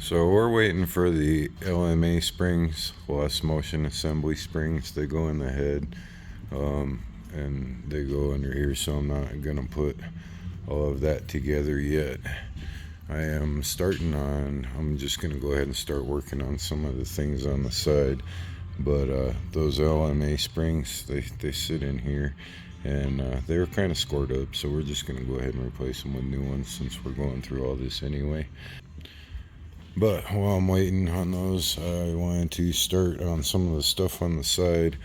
So we're waiting for the LMA springs, lost motion assembly springs. They go in the head, and they go under here, so I'm not gonna put all of that together yet. I'm just gonna go ahead and start working on some of the things on the side. But those LMA springs, they sit in here, and they're kind of scored up, so we're just gonna go ahead and replace them with new ones since we're going through all this anyway. But while I'm waiting on those, I wanted to start on some of the stuff on the side.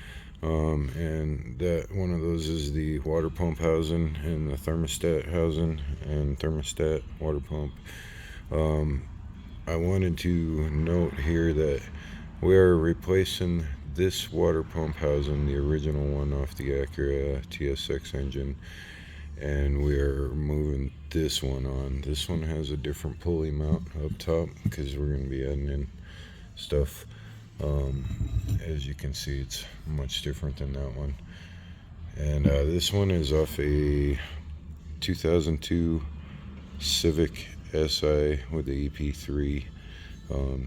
And that one of those is the water pump housing and the thermostat housing and thermostat water pump. I wanted to note here that we are replacing this water pump housing, the original one off the Acura TSX engine, and we are moving this one on. This one has a different pulley mount up top because we're going to be adding in stuff. As you can see, it's much different than that one. And this one is off a 2002 Civic SI with the EP3.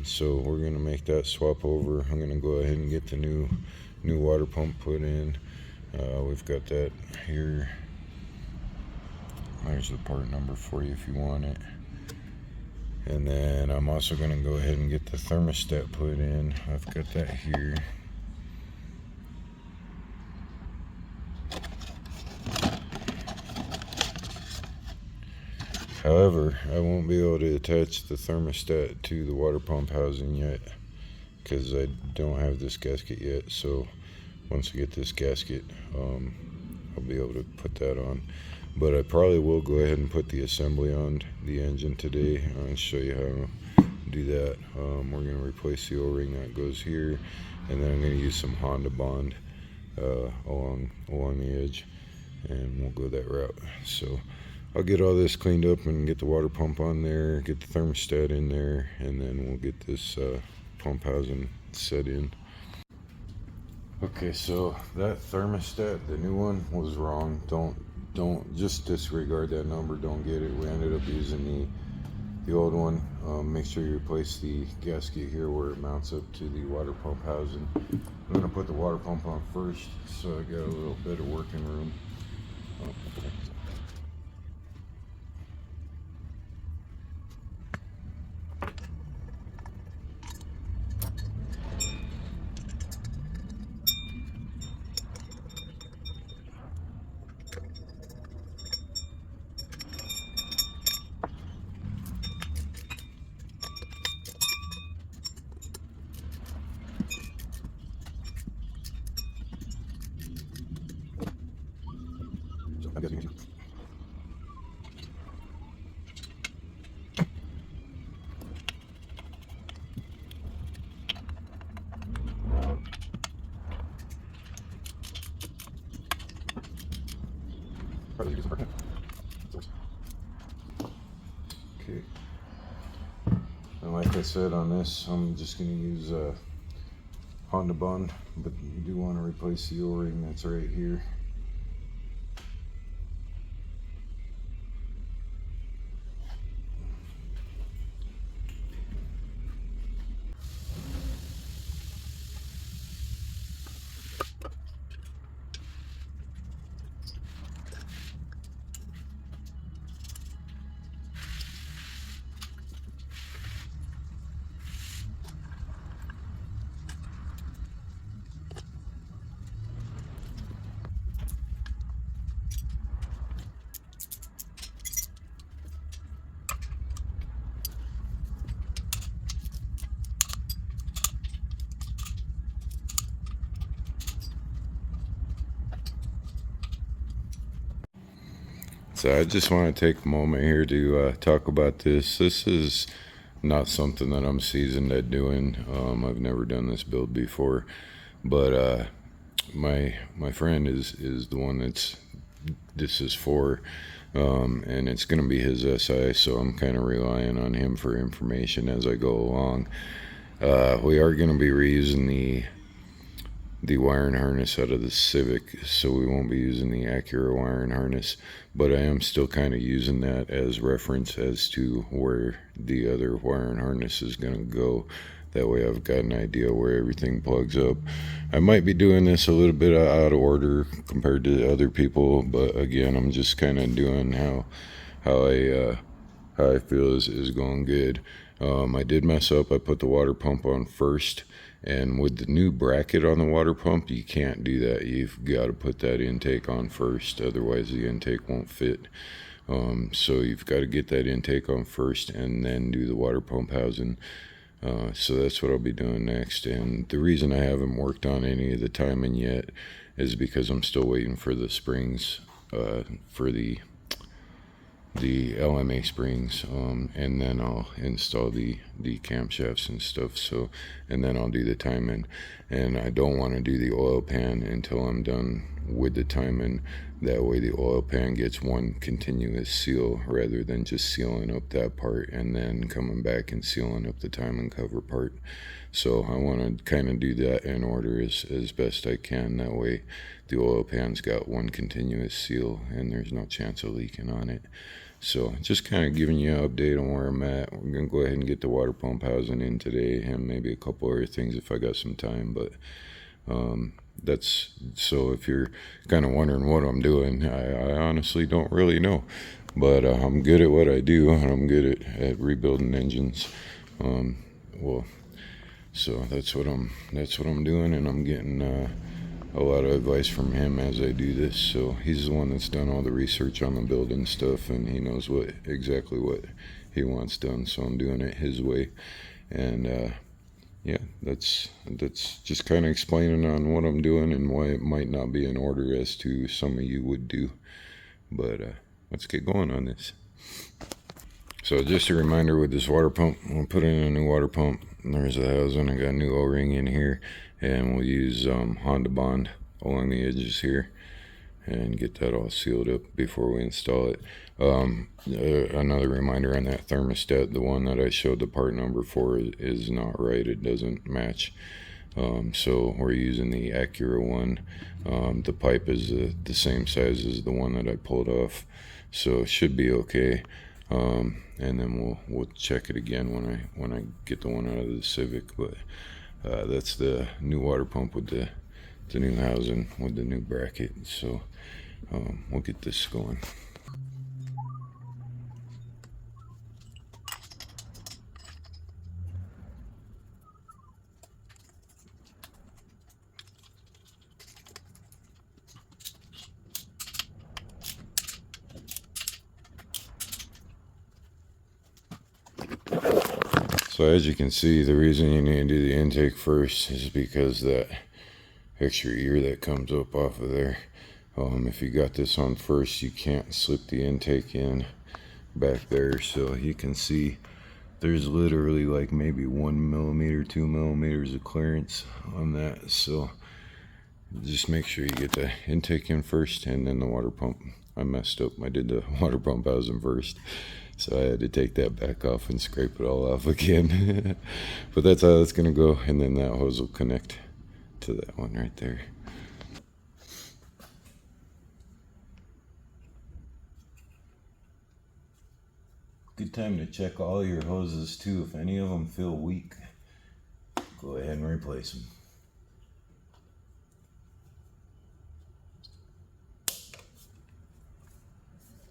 So we're going to make that swap over. I'm going to go ahead and get the new water pump put in. We've got that here. There's the part number for you if you want it. And then I'm also going to go ahead and get the thermostat put in. I've got that here. However, I won't be able to attach the thermostat to the water pump housing yet because I don't have this gasket yet. So once I get this gasket, I'll be able to put that on. But I probably will go ahead and put the assembly on the engine today. I'll show you how to do that. We're going to replace the O-ring that goes here, and then I'm going to use some Honda Bond along the edge, and we'll go that route. So I'll get all this cleaned up and get the water pump on there, get the thermostat in there, and then we'll get this pump housing set in. Okay, so that thermostat, the new one, was wrong. Don't just disregard that number. Don't get it. We ended up using the old one. Make sure you replace the gasket here where it mounts up to the water pump housing. I'm gonna put the water pump on first, so I got a little bit of working room. Okay. And like I said on this, I'm just going to use Honda Bond, but you do want to replace the O-ring that's right here. So I just want to take a moment here to talk about this. This is not something that I'm seasoned at doing. I've never done this build before, but my friend is the one this is for, and it's going to be his SI, so I'm kind of relying on him for information as I go along. We are going to be reusing the wiring harness out of the Civic, so we won't be using the Acura wiring harness, but I am still kind of using that as reference as to where the other wiring harness is going to go. That way I've got an idea where everything plugs up. I might be doing this a little bit out of order compared to other people, but again, I'm just kind of doing how I feel is going good. I did mess up. I put the water pump on first, and with the new bracket on the water pump, you can't do that. You've got to put that intake on first, otherwise the intake won't fit. So you've got to get that intake on first and then do the water pump housing. So that's what I'll be doing next. And the reason I haven't worked on any of the timing yet is because I'm still waiting for the springs, for the LMA springs, and then I'll install the camshafts and stuff. So, and then I'll do the timing. And I don't want to do the oil pan until I'm done with the timing. That way the oil pan gets one continuous seal rather than just sealing up that part and then coming back and sealing up the timing cover part. So I want to kind of do that in order as best I can. That way the oil pan's got one continuous seal and there's no chance of leaking on it. So just kind of giving you an update on where I'm at. We're going to go ahead and get the water pump housing in today and maybe a couple other things if I got some time. But that's, so if you're kind of wondering what I'm doing, I honestly don't really know. But I'm good at what I do, and I'm good at rebuilding engines. Well, so that's what I'm doing, and I'm getting a lot of advice from him as I do this. So he's the one that's done all the research on the building stuff, and he knows exactly what he wants done. So I'm doing it his way, and yeah, that's just kind of explaining on what I'm doing and why it might not be in order as to some of you would do. But let's get going on this. So just a reminder with this water pump, we'll put in a new water pump. There's the housing. I got a new O-ring in here, and we'll use Honda Bond along the edges here and get that all sealed up before we install it. Another reminder on that thermostat, the one that I showed the part number for is not right. It doesn't match. So we're using the Acura one. The pipe is the same size as the one that I pulled off, so it should be okay. And then we'll check it again when I get the one out of the Civic. But that's the new water pump with the new housing with the new bracket. So we'll get this going. So as you can see, the reason you need to do the intake first is because that extra ear that comes up off of there, if you got this on first, you can't slip the intake in back there. So you can see there's literally like maybe 1 millimeter, 2 millimeters of clearance on that. So just make sure you get the intake in first and then the water pump. I messed up. I did the water pump housing first, so I had to take that back off and scrape it all off again. But that's how it's going to go, and then that hose will connect to that one right there. Good time to check all your hoses too. If any of them feel weak, go ahead and replace them.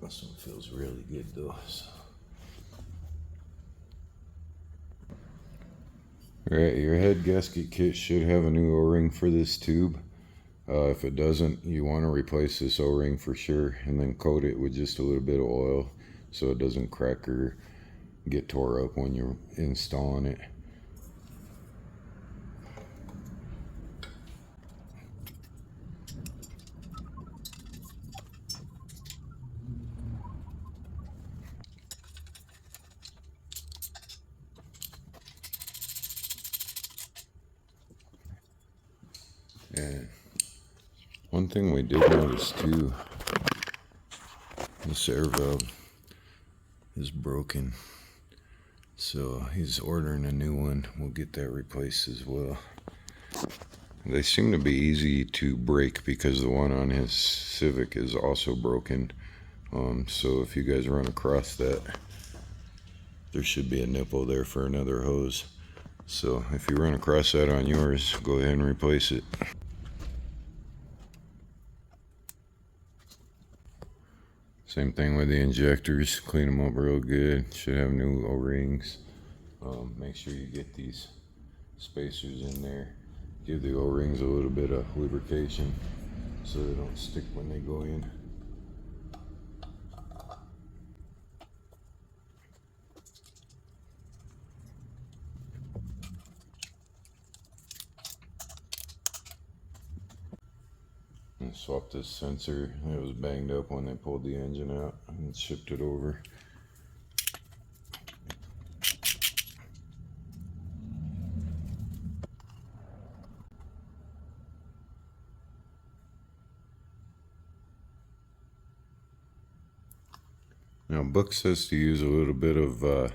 This one feels really good though. So. Alright, your head gasket kit should have a new O-ring for this tube. If it doesn't, you want to replace this O-ring for sure, and then coat it with just a little bit of oil so it doesn't crack or get tore up when you're installing it. And one thing we did notice too, this air valve is broken, so he's ordering a new one. We'll get that replaced as well. They seem to be easy to break because the one on his Civic is also broken. So if you guys run across that, there should be a nipple there for another hose. So if you run across that on yours, go ahead and replace it. Same thing with the injectors. Clean them up real good. Should have new O-rings. Make sure you get these spacers in there. Give the O-rings a little bit of lubrication so they don't stick when they go in. And swap this sensor. It was banged up when they pulled the engine out and shipped it over. Now, book says to use a little bit of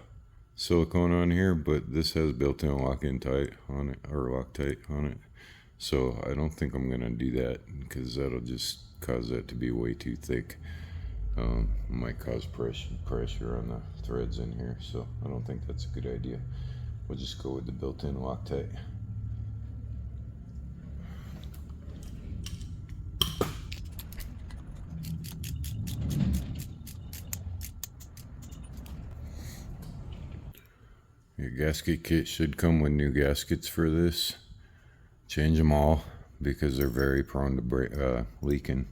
silicone on here, but this has built-in lock-in tight on it, or Loctite on it. So I don't think I'm gonna do that because that'll just cause that to be way too thick. Might cause pressure on the threads in here, so I don't think that's a good idea. We'll just go with the built-in Loctite. Your gasket kit should come with new gaskets for this. Change them all because they're very prone to leaking.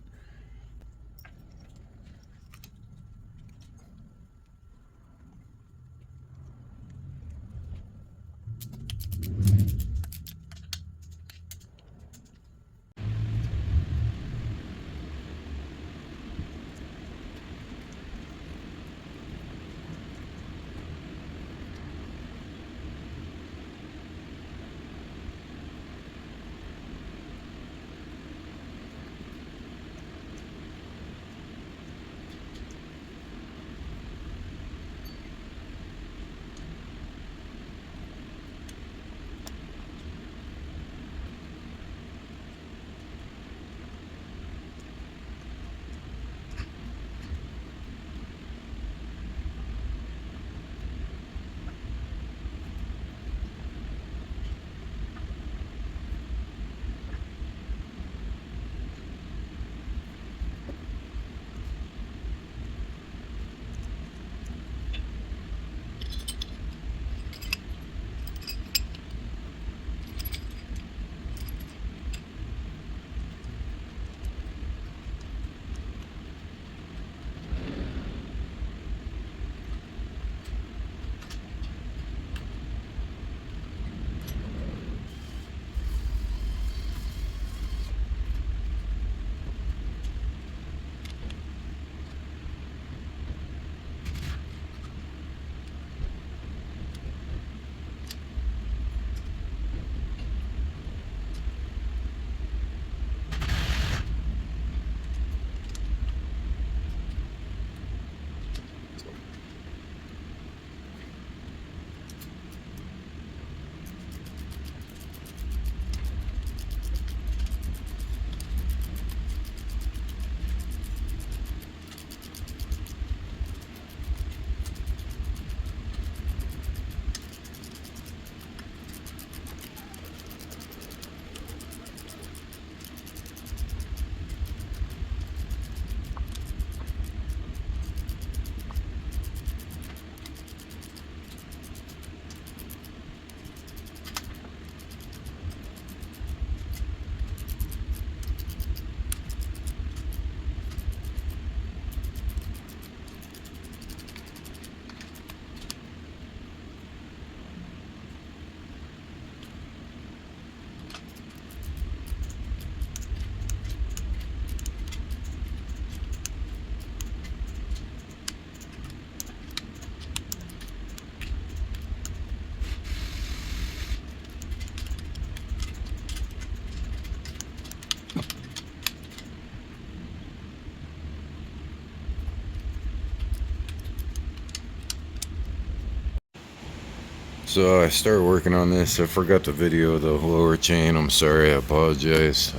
So I started working on this. I forgot the video of the lower chain. I'm sorry, I apologize.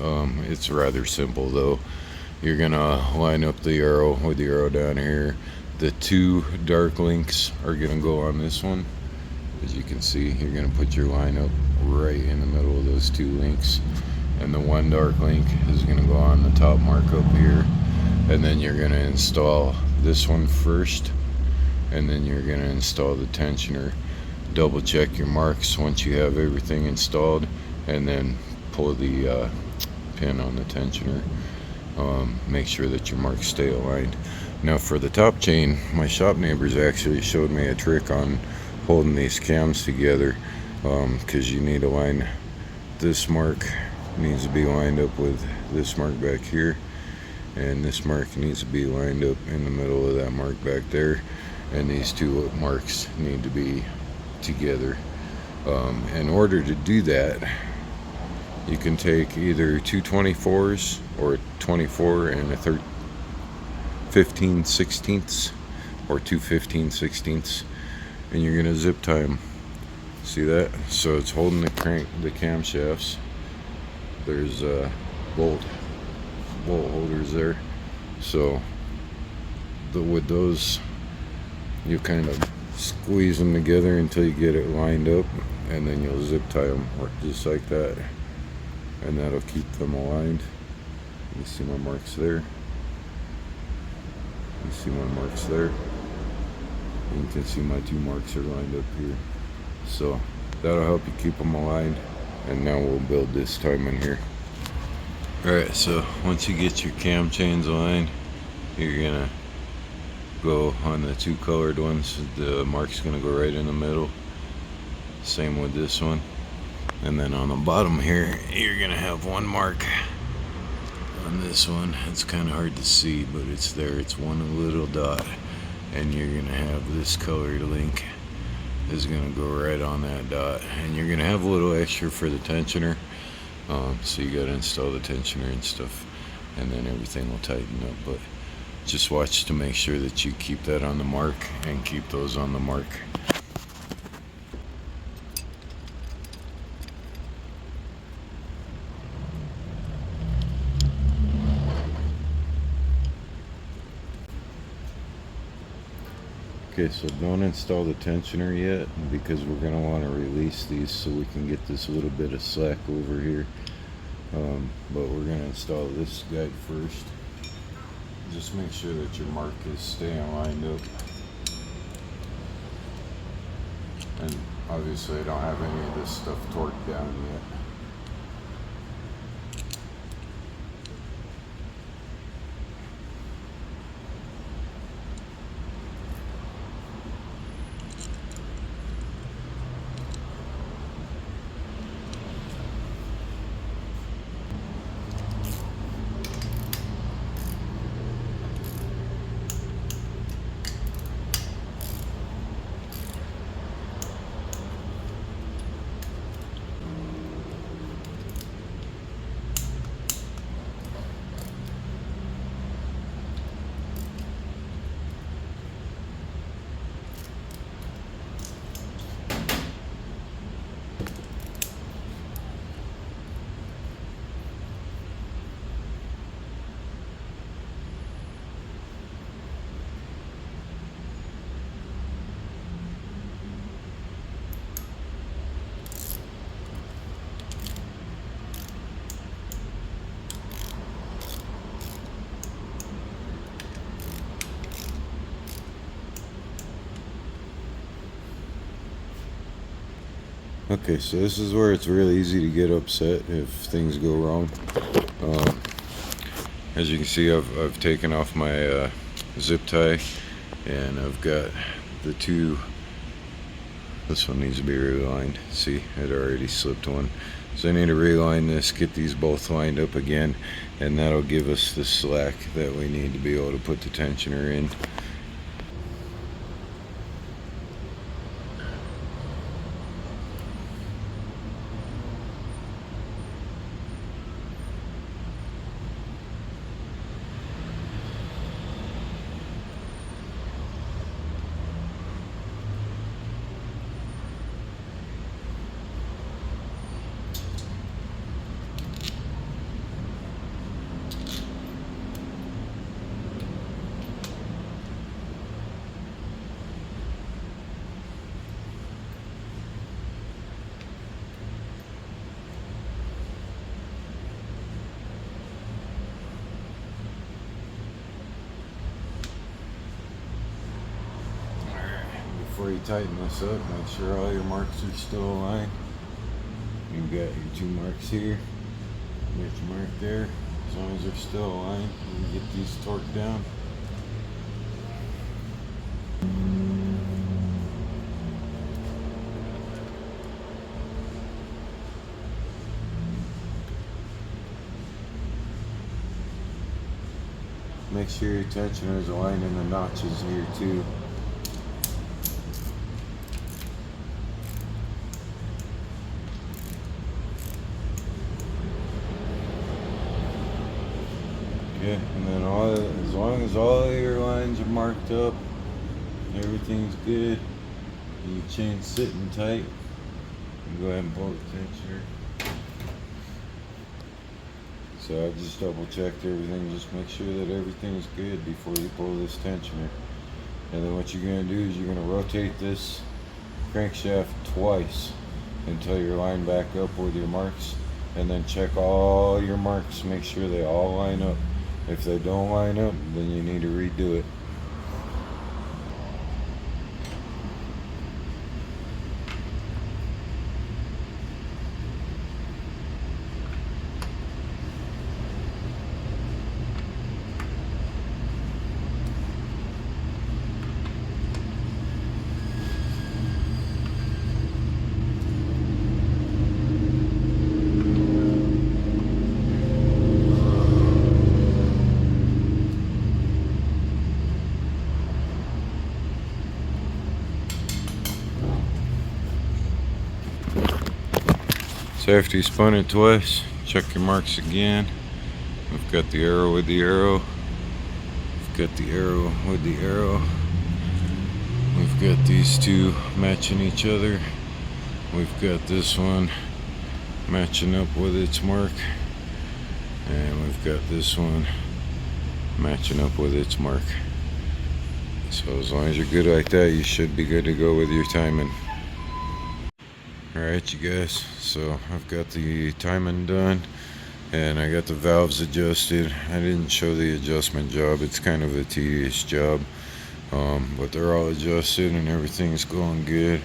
It's rather simple though. You're gonna line up the arrow with the arrow down here. The two dark links are gonna go on this one. As you can see, you're gonna put your line up right in the middle of those two links, and the one dark link is gonna go on the top mark up here. And then you're gonna install this one first, and then you're gonna install the tensioner. Double check your marks once you have everything installed, and then pull the pin on the tensioner. Make sure that your marks stay aligned. Now for the top chain, my shop neighbors actually showed me a trick on holding these cams together, because you need to line this mark needs to be lined up with this mark back here, and this mark needs to be lined up in the middle of that mark back there, and these two marks need to be together. In order to do that, you can take either two 24s or 24 and a 15/16 or two 15/16, and you're gonna zip tie them. See that? So it's holding the camshafts. There's bolt holders there. So with those, you kind of squeeze them together until you get it lined up, and then you'll zip tie them just like that, and that'll keep them aligned. You see my marks there. You see my marks there. And you can see my two marks are lined up here. So that'll help you keep them aligned. And now we'll build this time in here. Alright, so once you get your cam chains aligned, you're gonna go on the two colored ones. The mark's gonna go right in the middle. Same with this one. And then on the bottom here, you're gonna have one mark on this one. It's kind of hard to see, but it's there. It's one little dot, and you're gonna have this colored link is gonna go right on that dot, and you're gonna have a little extra for the tensioner. So you gotta install the tensioner and stuff, and then everything will tighten up. But just watch to make sure that you keep that on the mark and keep those on the mark. Okay, so don't install the tensioner yet, because we're going to want to release these so we can get this little bit of slack over here. But we're going to install this guide first. Just make sure that your mark is staying lined up. And obviously I don't have any of this stuff torqued down yet. Okay, so this is where it's really easy to get upset if things go wrong. As you can see, I've taken off my zip tie, and I've got the two. This one needs to be realigned. See, it already slipped one. So I need to realign this, get these both lined up again, and that'll give us the slack that we need to be able to put the tensioner in. before you tighten this up, make sure all your marks are still aligned. You've got your two marks here, you got your mark there. As long as they're still aligned, you can get these torqued down. Make sure your tensioner is aligned in the notches here too. Okay, and then as long as all your lines are marked up, everything's good, and your chain's sitting tight, you can go ahead and pull the tensioner. So I just double checked everything, just make sure that everything's good before you pull this tensioner. And then what you're going to do is you're going to rotate this crankshaft twice until you're lined back up with your marks, and then check all your marks, make sure they all line up. If they don't line up, then you need to redo it. So after you spun it twice, check your marks again. We've got the arrow with the arrow. We've got the arrow with the arrow. We've got these two matching each other. We've got this one matching up with its mark. And we've got this one matching up with its mark. So as long as you're good like that, you should be good to go with your timing. Alright you guys, so I've got the timing done and I got the valves adjusted. I didn't show the adjustment job, it's kind of a tedious job, but they're all adjusted and everything's going good.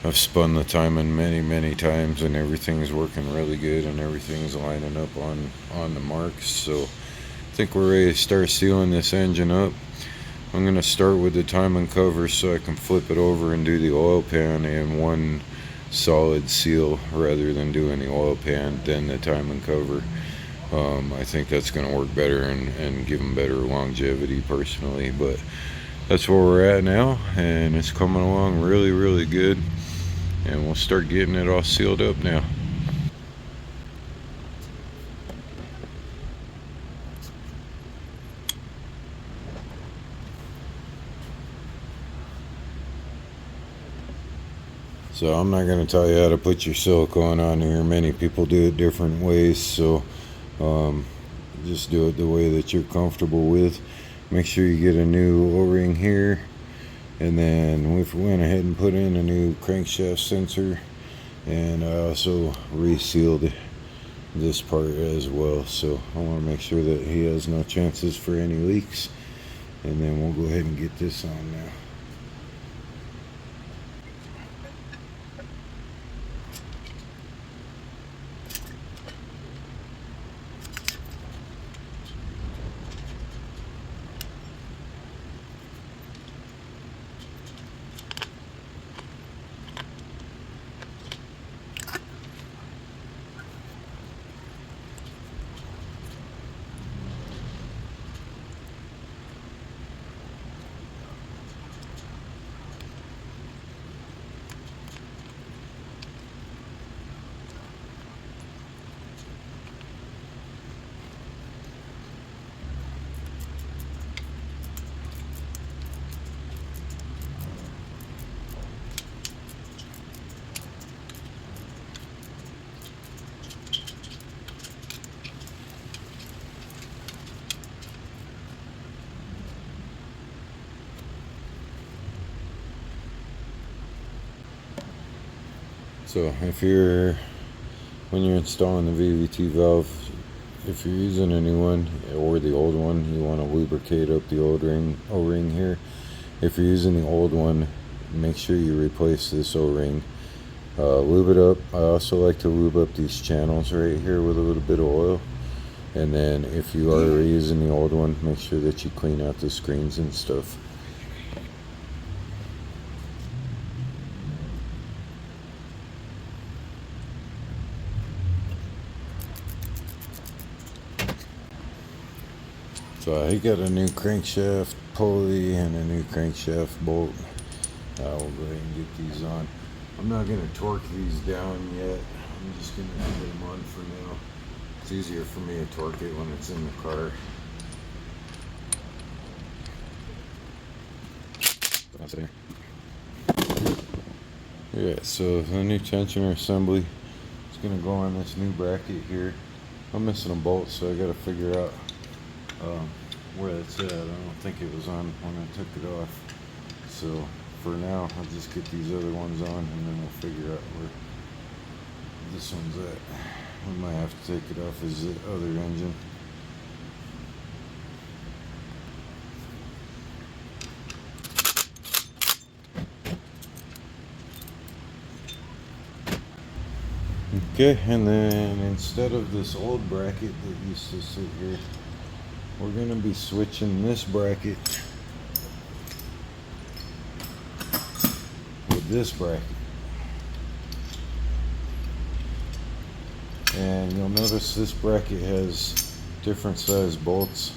I've spun the timing many times and everything's working really good and everything's lining up on the marks. So I think we're ready to start sealing this engine up. I'm going to start with the timing cover so I can flip it over and do the oil pan in one solid seal rather than doing the oil pan then the timing cover. I think that's going to work better and give them better longevity personally, but that's where we're at now and it's coming along really good, and we'll start getting it all sealed up now. So I'm not going to tell you how to put your silicone on here. Many people do it different ways, so just do it the way that you're comfortable with. Make sure you get a new O-ring here, and then we went ahead and put in a new crankshaft sensor, and I also resealed this part as well. So I want to make sure that he has no chances for any leaks, and then we'll go ahead and get this on now. So when you're installing the VVT valve, if you're using a new one or the old one, you want to lubricate up the O-ring here. If you're using the old one, make sure you replace this O-ring. Lube it up. I also like to lube up these channels right here with a little bit of oil. And then if you are reusing the old one, make sure that you clean out the screens and stuff. So I got a new crankshaft pulley and a new crankshaft bolt. We'll go ahead and get these on. I'm not going to torque these down yet. I'm just going to get them on for now. It's easier for me to torque it when it's in the car. Yeah, so the new tensioner assembly is going to go on this new bracket here. I'm missing a bolt, so I got to figure out where it's at. I don't think it was on when I took it off. So for now, I'll just get these other ones on, and then we'll figure out where this one's at. We might have to take it off as the other engine. Okay, and then instead of this old bracket that used to sit here, we're going to be switching this bracket with this bracket. And you'll notice this bracket has different size bolts.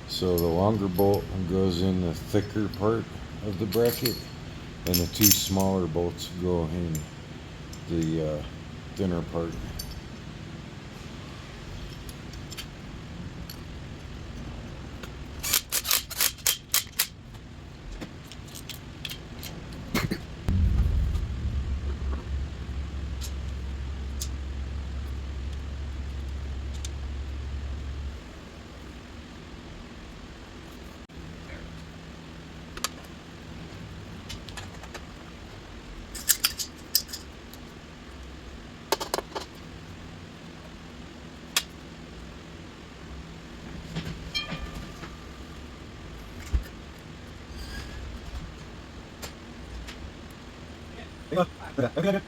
So the longer bolt goes in the thicker part of the bracket, and the two smaller bolts go in the thinner part. Okay.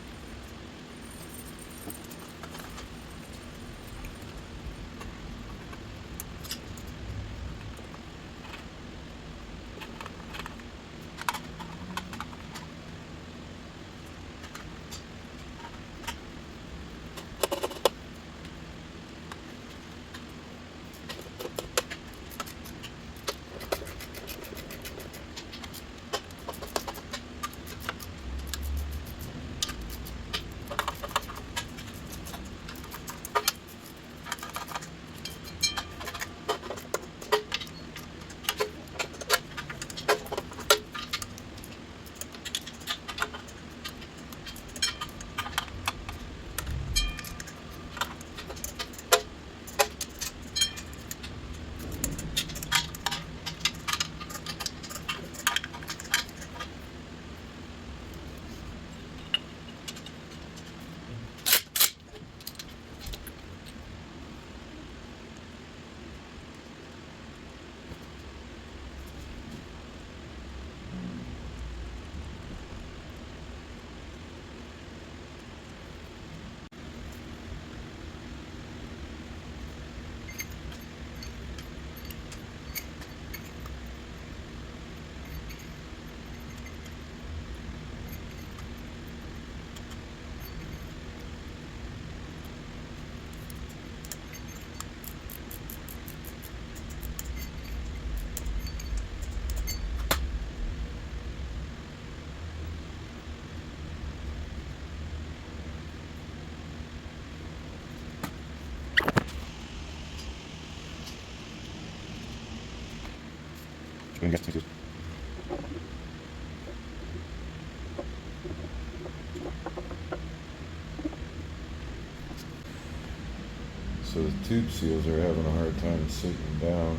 So the tube seals are having a hard time sitting down.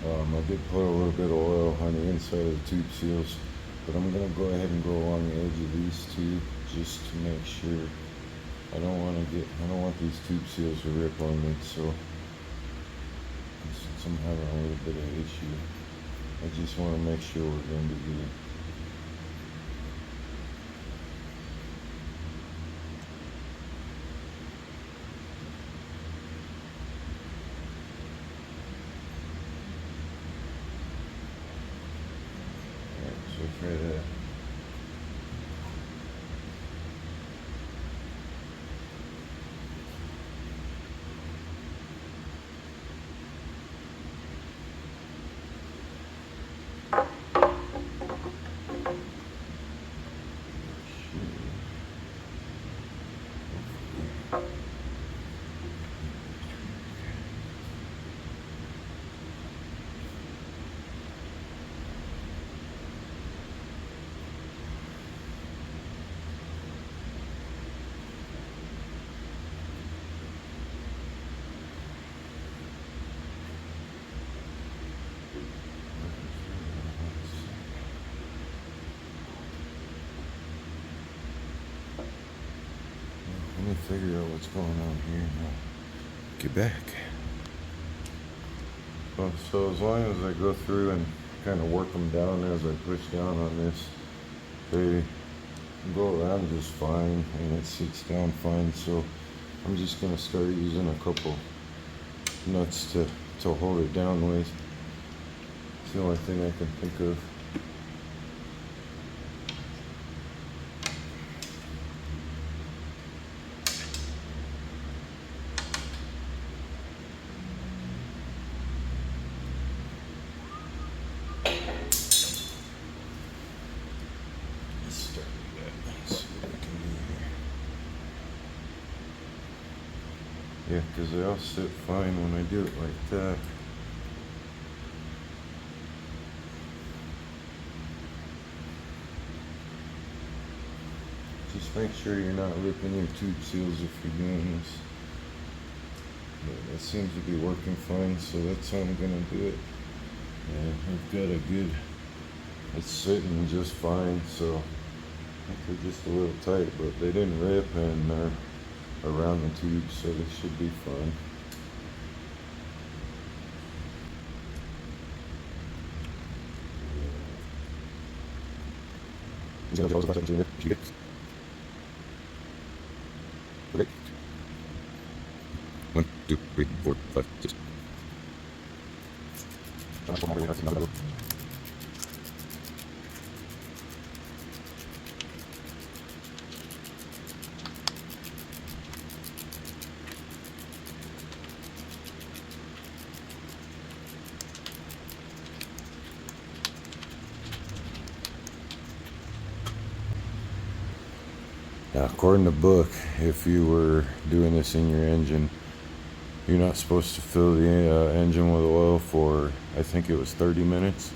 I did put a little bit of oil on the inside of the tube seals, but I'm going to go ahead and go along the edge of these two just to make sure. I don't want these tube seals to rip on me, so since I'm having a little bit of issue, I just want to make sure we're going to be good. we'll try that. Let me figure out what's going on here and I'll get back. Well, so as long as I go through and kind of work them down as I push down on this, they go around just fine and it sits down fine. So I'm just going to start using a couple nuts to hold it down with. It's the only thing I can think of. Yeah, because they all sit fine when I do it like that. Just make sure you're not ripping your tube seals if you're doing this. But that seems to be working fine, so that's how I'm going to do it. And I've got a good, it's sitting just fine, so I think they're just a little tight, but they didn't rip and they're around the tube, so they should be fine. Okay. 1, 2, 3, 4, 5, 6. Now, according to book, if you were doing this in your engine, you're not supposed to fill the engine with oil for, I think it was 30 minutes,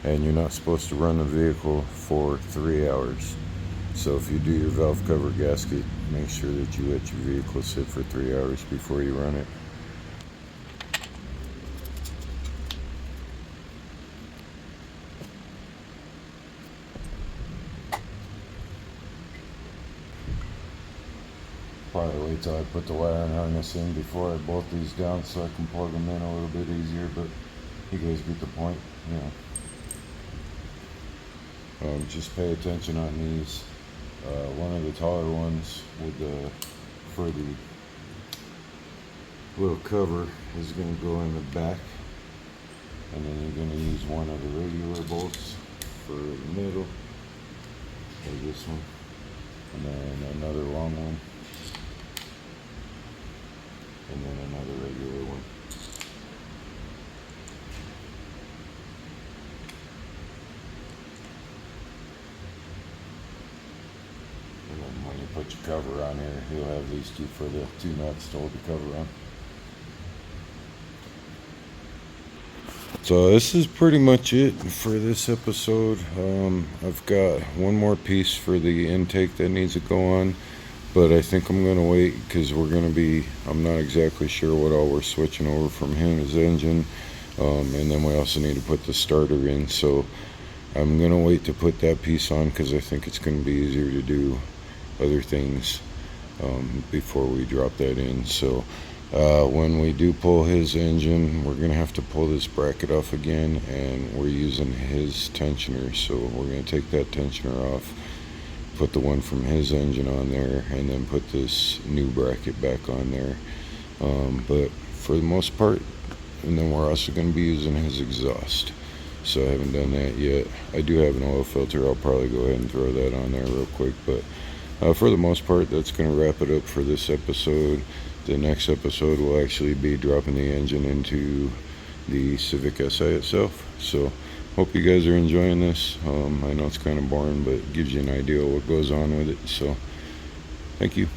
and you're not supposed to run the vehicle for 3 hours. So if you do your valve cover gasket, make sure that you let your vehicle sit for 3 hours before you run it. Probably wait till I put the wiring harness in before I bolt these down so I can plug them in a little bit easier, but you guys get the point, you know. Just pay attention on these. One of the taller ones with the, for the little cover is going to go in the back, and then you're going to use one of the regular bolts for the middle, like this one, and then another long one, and then another regular one. And then when you put your cover on here, you'll have these two for the two nuts to hold the cover on. So this is pretty much it for this episode. I've got one more piece for the intake that needs to go on, but I think I'm going to wait because I'm not exactly sure what all we're switching over from his engine. And then we also need to put the starter in. So I'm going to wait to put that piece on because I think it's going to be easier to do other things before we drop that in. So when we do pull his engine, we're going to have to pull this bracket off again, and we're using his tensioner. So we're going to take that tensioner off, put the one from his engine on there, and then put this new bracket back on there. But for the most part, and then we're also going to be using his exhaust. so I haven't done that yet. I do have an oil filter. I'll probably go ahead and throw that on there real quick, but for the most part, that's going to wrap it up for this episode. The next episode will actually be dropping the engine into the Civic SI itself. So hope you guys are enjoying this. I know it's kind of boring, but it gives you an idea of what goes on with it. So thank you.